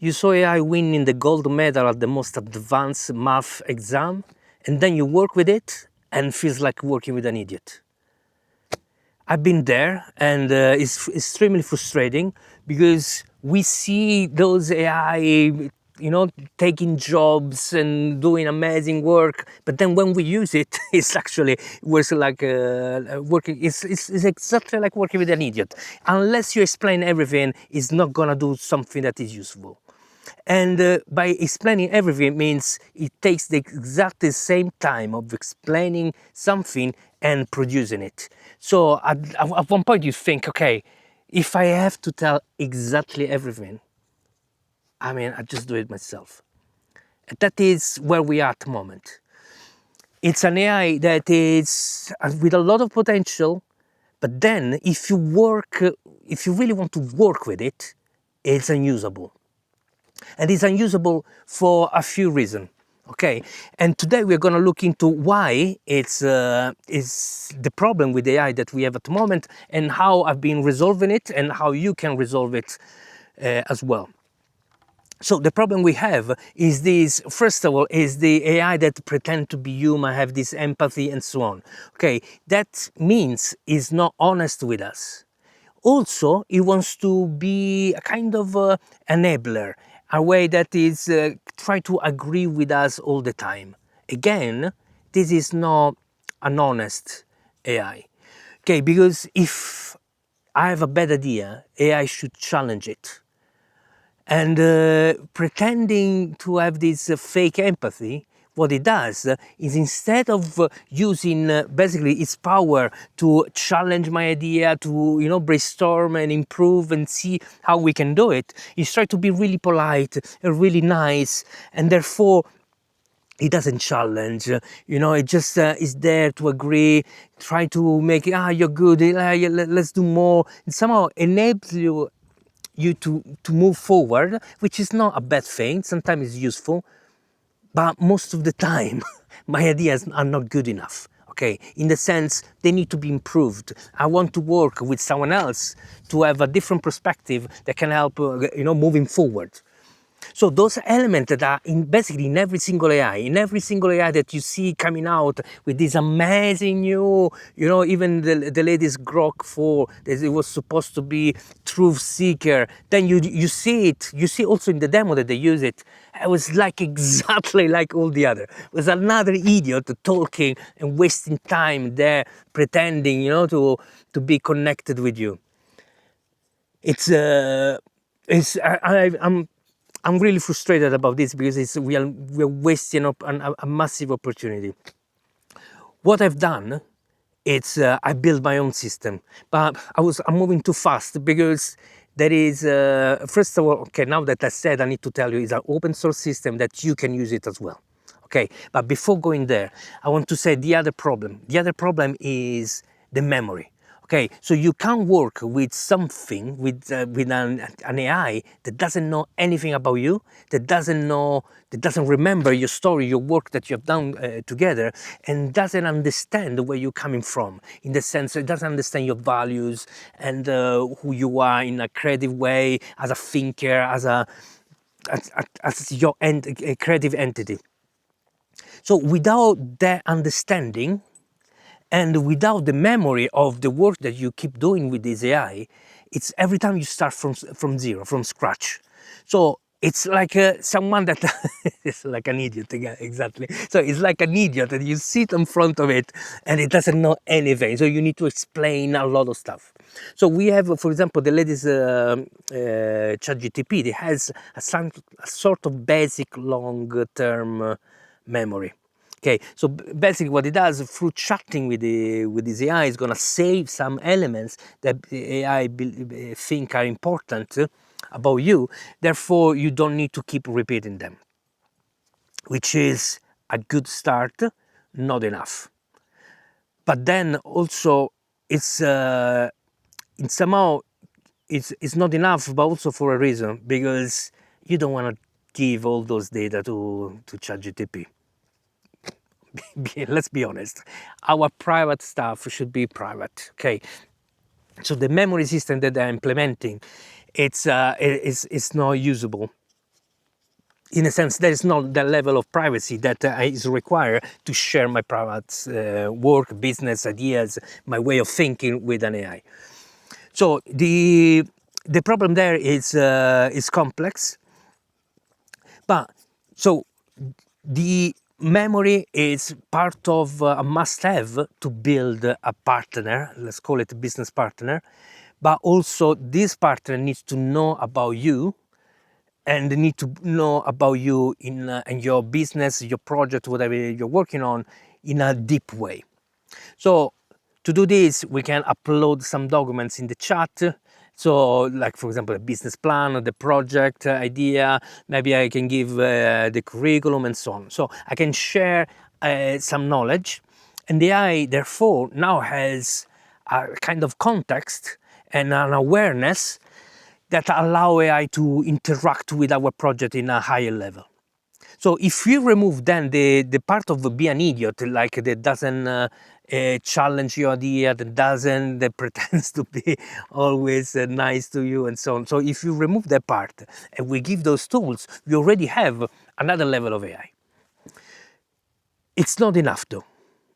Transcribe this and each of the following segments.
You saw AI winning the gold medal at the most advanced math exam, and then you work with it and feels like working with an idiot. I've been there, and it's extremely frustrating because we see those AI, taking jobs and doing amazing work, but then when we use it, it's actually works like working. It's exactly like working with an idiot. Unless you explain everything, it's not gonna do something that is useful. And by explaining everything means it takes the exactly same time of explaining something and producing it. So at one point you think, okay, if I have to tell exactly everything, I just do it myself. And that is where we are at the moment. It's an AI that is with a lot of potential, but then if you really want to work with it, it's unusable. And it's unusable for a few reasons. Okay, and today we're going to look into why it's is the problem with AI that we have at the moment, and how I've been resolving it, and how you can resolve it as well. So the problem we have is this, first of all, is the AI that pretend to be human, have this empathy and so on. Okay, that means it's not honest with us. Also, it wants to be a kind of enabler, a way that is try to agree with us all the time. Again, this is not an honest AI. Okay, because if I have a bad idea, AI should challenge it. And pretending to have this fake empathy, what it does is instead of using basically its power to challenge my idea, to brainstorm and improve and see how we can do it, it's trying to be really polite and really nice, and therefore it doesn't challenge. It just is there to agree, try to make it, you're good, yeah, let's do more. It somehow enables you to move forward, which is not a bad thing. Sometimes it's useful, but most of the time my ideas are not good enough. Okay, in the sense they need to be improved. I want to work with someone else to have a different perspective that can help moving forward. So those elements that are basically in every single AI that you see coming out with this amazing new, even the latest Grok 4, that it was supposed to be truth seeker. Then you see it, you see also in the demo that they use it. It was like exactly like all the other. It was another idiot talking and wasting time there, pretending, to be connected with you. I'm really frustrated about this because we're wasting up a massive opportunity. What I've done, it's I built my own system, but I'm moving too fast because there is first of all, okay, now that I said, I need to tell you it's an open source system that you can use it as well. Okay, but before going there, I want to say the other problem. The other problem is the memory. Okay, so you can't work with something, with an AI that doesn't know anything about you, that doesn't remember your story, your work that you have done together, and doesn't understand where you're coming from. In the sense, it doesn't understand your values and who you are in a creative way, as a thinker, as your a creative entity. So without that understanding, and without the memory of the work that you keep doing with this AI, it's every time you start from zero, from scratch. So it's like someone that is like an idiot again, exactly. So it's like an idiot that you sit in front of it and it doesn't know anything. So you need to explain a lot of stuff. So we have, for example, the latest ChatGPT. It has a sort of basic long-term memory. Okay, so basically what it does through chatting with this AI is going to save some elements that the AI think are important about you. Therefore, you don't need to keep repeating them, which is a good start, not enough. But then also it's somehow it's not enough, but also for a reason, because you don't want to give all those data to ChatGPT. Let's be honest, our private stuff should be private. Okay, so the memory system that they're implementing, it's not usable. in a sense, there is not the level of privacy that is required to share my private work, business ideas, my way of thinking with an AI. So the problem there is complex, but so the memory is part of a must-have to build a partner. Let's call it a business partner, but also this partner needs to know about you and need to know about you in your business, your project, whatever you're working on, in a deep way. So to do this, we can upload some documents in the chat. So like, for example, a business plan, the project idea, maybe I can give the curriculum and so on. So I can share some knowledge, and the AI therefore now has a kind of context and an awareness that allow AI to interact with our project in a higher level. So if we remove then the part of be an idiot, like that doesn't challenge your idea, that pretends to be always nice to you and so on. So if you remove that part and we give those tools, we already have another level of AI. It's not enough though.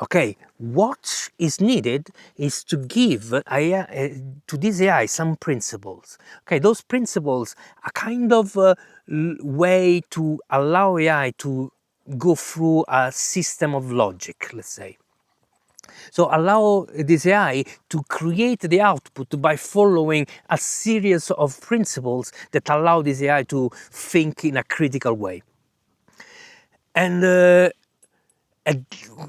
Okay, what is needed is to give AI, to this AI some principles. Okay, those principles are kind of a way to allow AI to go through a system of logic, let's say. So allow this AI to create the output by following a series of principles that allow this AI to think in a critical way. And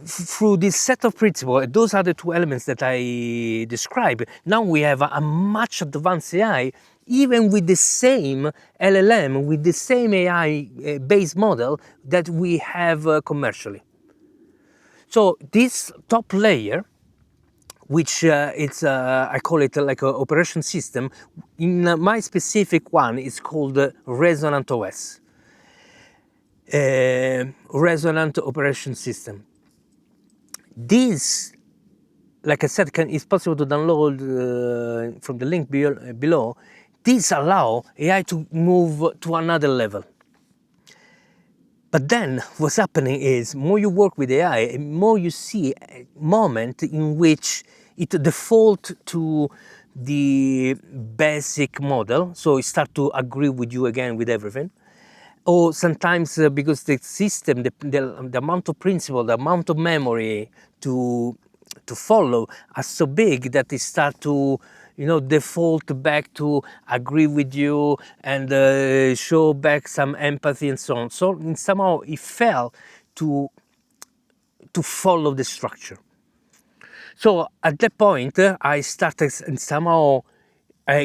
through this set of principles, those are the two elements that I described. Now we have a much advanced AI, even with the same LLM, with the same AI based model that we have commercially. So this top layer, which it's I call it like an operation system. In my specific one, it's called ResonantOS, Resonant Operating System. This, like I said, is possible to download from the link below. This allow AI to move to another level. But then what's happening is more you work with AI, more you see a moment in which it default to the basic model. So it start to agree with you again with everything. Or sometimes because the system, the amount of principle, the amount of memory to follow are so big that it start to default back to agree with you and show back some empathy and so on. So somehow it fell to follow the structure. So at that point, I started somehow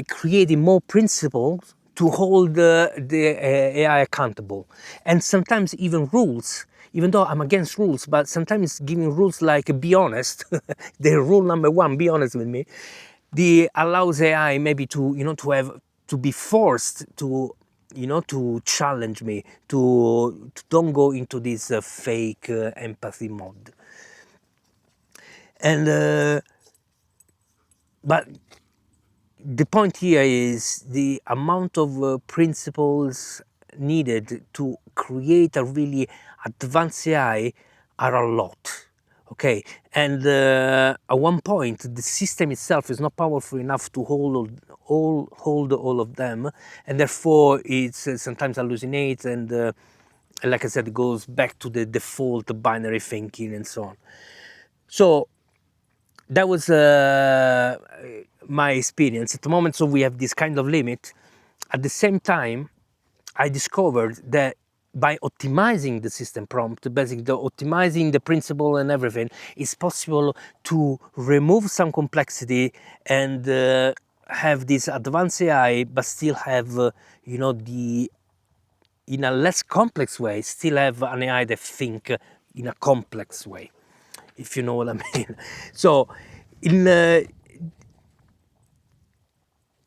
creating more principles to hold the AI accountable, and sometimes even rules. Even though I'm against rules, but sometimes giving rules like be honest, the rule number one, be honest with me, the allows AI maybe to to be forced to to challenge me, to don't go into this fake empathy mode. And but the point here is the amount of principles needed to create a really advanced AI are a lot. Okay, and at one point the system itself is not powerful enough to hold all of them, and therefore it's sometimes hallucinates and like I said, it goes back to the default binary thinking and so on. So that was my experience at the moment. So we have this kind of limit. At the same time, I discovered that by optimizing the system prompt, basically optimizing the principle and everything, it's possible to remove some complexity and have this advanced AI, but still have the in a less complex way, still have an AI that think in a complex way, if you know what I mean. So in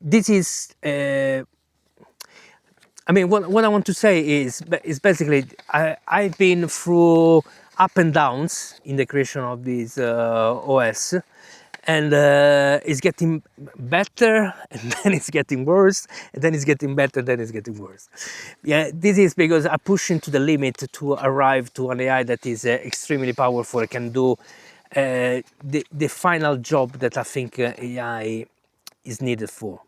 this is I mean, what I want to say is basically I've been through up and downs in the creation of this OS, and it's getting better, and then it's getting worse, and then it's getting better, then it's getting worse. Yeah, this is because I push into the limit to arrive to an AI that is extremely powerful. It can do the final job that I think AI is needed for.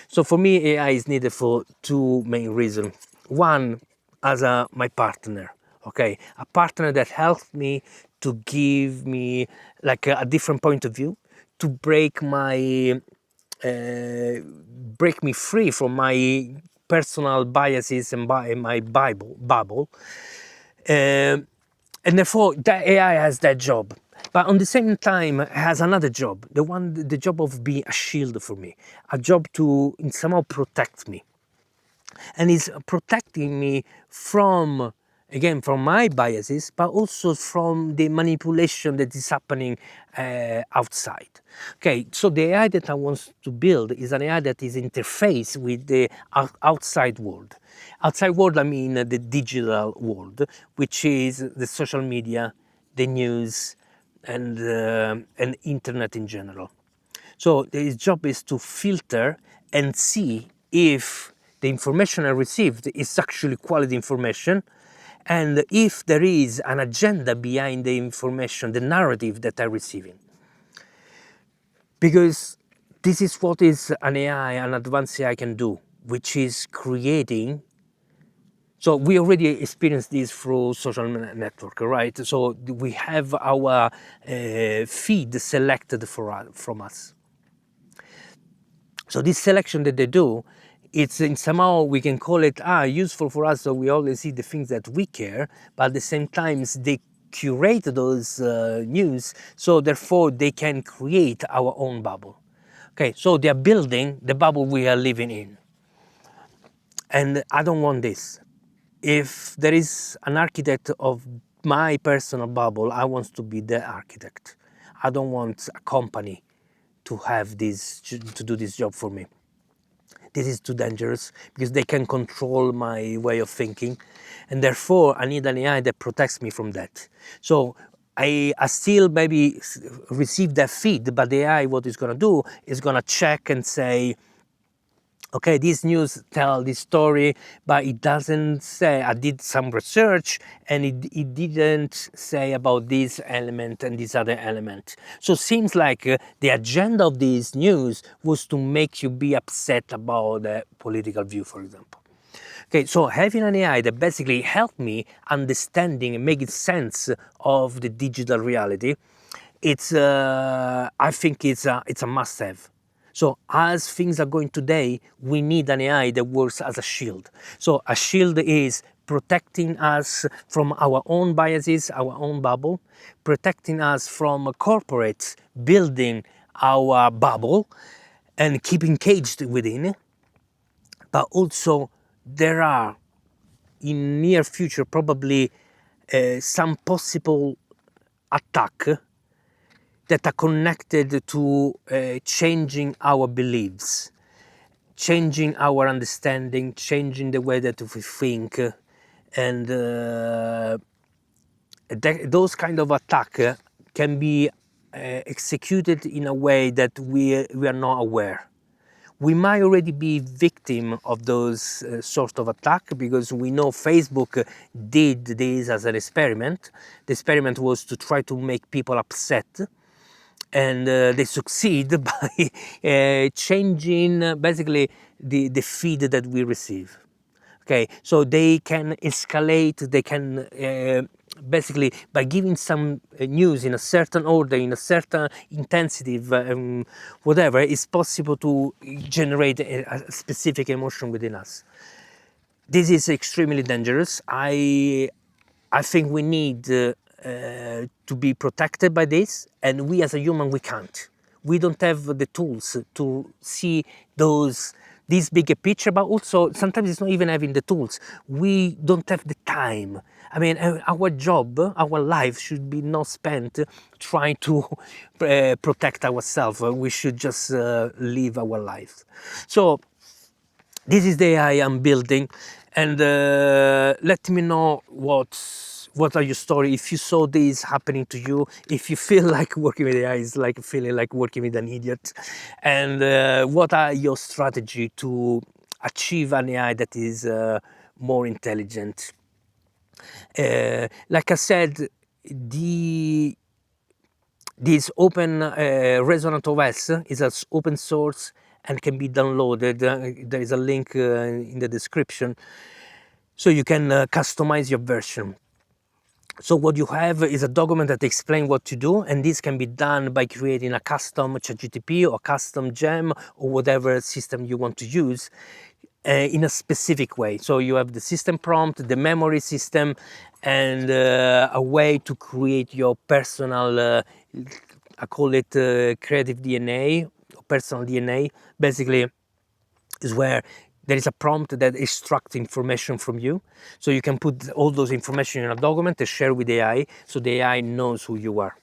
So for me, AI is needed for two main reasons. One, as my partner, okay, a partner that helps me to give me like a different point of view, to break my break me free from my personal biases and my bubble. And therefore, that AI has that job. But on the same time, it has another job, the job of being a shield for me, a job to somehow protect me, and is protecting me from, again, from my biases, but also from the manipulation that is happening outside. Okay, so the AI that I want to build is an AI that is interface with the outside world. Outside world, I mean the digital world, which is the social media, the news, and internet in general. So his job is to filter and see if the information I received is actually quality information, and if there is an agenda behind the information, the narrative that I'm receiving. Because this is what is an AI, an advanced AI can do, which is creating. So we already experienced this through social network, right? So we have our feed selected from us. So this selection that they do, it's in somehow we can call it useful for us, so we always see the things that we care, but at the same time they curate those news, so therefore they can create our own bubble. Okay, so they are building the bubble we are living in. And I don't want this. If there is an architect of my personal bubble, I want to be the architect. I don't want a company to have this, to do this job for me. This is too dangerous because they can control my way of thinking, and therefore I need an AI that protects me from that. So I still maybe receive that feed, but the AI, what it's going to do is going to check and say, okay, this news tell this story, but it doesn't say, I did some research and it didn't say about this element and this other element. So it seems like the agenda of this news was to make you be upset about a political view, for example. Okay, so having an AI that basically helped me understanding and making sense of the digital reality, it's I think it's a must-have. So as things are going today, we need an AI that works as a shield. So a shield is protecting us from our own biases, our own bubble, protecting us from corporates building our bubble and keeping caged within. But also there are in near future probably some possible attack that are connected to changing our beliefs, changing our understanding, changing the way that we think, and those kind of attack can be executed in a way that we are not aware. We might already be victim of those sort of attack because we know Facebook did this as an experiment. The experiment was to try to make people upset, and they succeed by changing basically the feed that we receive. Okay, so they can escalate, they can basically by giving some news in a certain order, in a certain intensity, whatever, it's possible to generate a specific emotion within us. This is extremely dangerous. I think we need to be protected by this, and we as a human, we can't. We don't have the tools to see this bigger picture, but also sometimes it's not even having the tools. We don't have the time. I mean, our job, our life should be not spent trying to protect ourselves. We should just live our lives. So this is the AI I'm building, and let me know what are your story, if you saw this happening to you, if you feel like working with AI is like feeling like working with an idiot, and what are your strategy to achieve an AI that is more intelligent. Like I said, this open Resonant OS is as open source and can be downloaded. There is a link in the description, so you can customize your version. So what you have is a document that explains what to do, and this can be done by creating a custom ChatGPT or custom gem or whatever system you want to use in a specific way. So you have the system prompt, the memory system, and a way to create your personal, I call it creative DNA, personal DNA. Basically, is where there is a prompt that extracts information from you. So you can put all those information in a document and share with AI, so the AI knows who you are.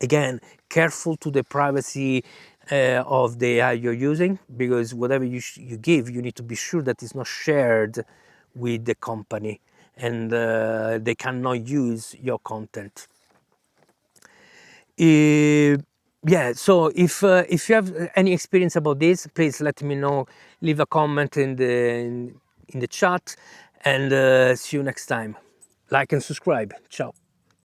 Again, careful to the privacy of the AI you're using, because whatever you give, you need to be sure that it's not shared with the company, and they cannot use your content. Yeah, so if you have any experience about this, please let me know. Leave a comment in the chat, and see you next time. Like and subscribe. Ciao.